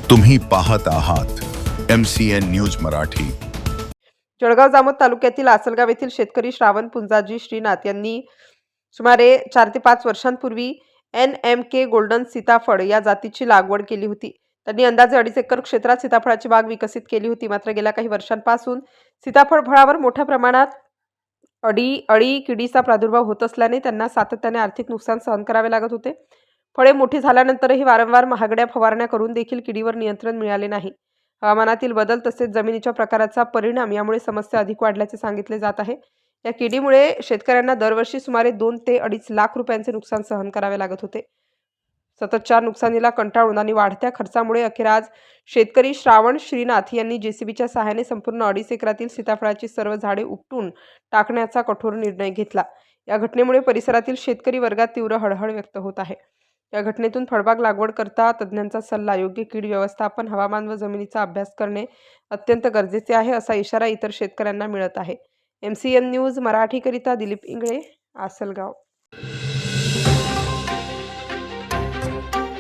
तुम्ही पाहत आहात MCN न्यूज मराठी। जळगाव जामोद तालुक्यातील आसलगाव येथील शेतकरी श्रावण पुंजाजी श्रीनाथ यांनी सुमारे 4 ते 5 वर्षांपूर्वी NMK गोल्डन सीताफळ या जातीची लागवड केली होती. त्यांनी अंदाजे 2.5 एकर क्षेत्रात सीताफळाची बाग विकसित केली होती. मात्र गेल्या काही वर्षांपासून सीताफळ फळावर मोठ्या प्रमाणात अळी किडीचा प्रादुर्भाव होत असल्याने त्यांना सातत्याने आर्थिक नुकसान सहन करावे लागत होते. फळे मोठी झाल्यानंतरही वारंवार महागड्या फवारण्या करून देखील किडीवर नियंत्रण मिळाले नाही. हवामानातील बदल तसेच जमिनीच्या प्रकाराचा परिणाम यामुळे समस्या अधिक वाढल्याचे सांगितले जात आहे. या किडीमुळे शेतकऱ्यांना दरवर्षी सुमारे 2 ते 2.5 लाख रुपयांचे नुकसान सहन करावे लागत होते. सततच्या नुकसानीला कंटाळून आणि वाढत्या खर्चामुळे अखेर आज शेतकरी श्रावण श्रीनाथ यांनी JCBच्या सहाय्याने संपूर्ण 2.5 एकरातील सीताफळाची सर्व झाडे उपटून टाकण्याचा कठोर निर्णय घेतला. या घटनेमुळे परिसरातील शेतकरी वर्गात तीव्र हळहळ व्यक्त होत आहे. या घटनेतून फळबाग लागवड करता तज्ज्ञांचा सल्ला, योग्य कीड व्यवस्थापन, हवामान व जमिनीचा अभ्यास करणे अत्यंत गरजेचे आहे, असा इशारा इतर शेतकऱ्यांना मिळत आहे. MCN न्यूज मराठीकरिता दिलीप इंगळे, आसलगाव.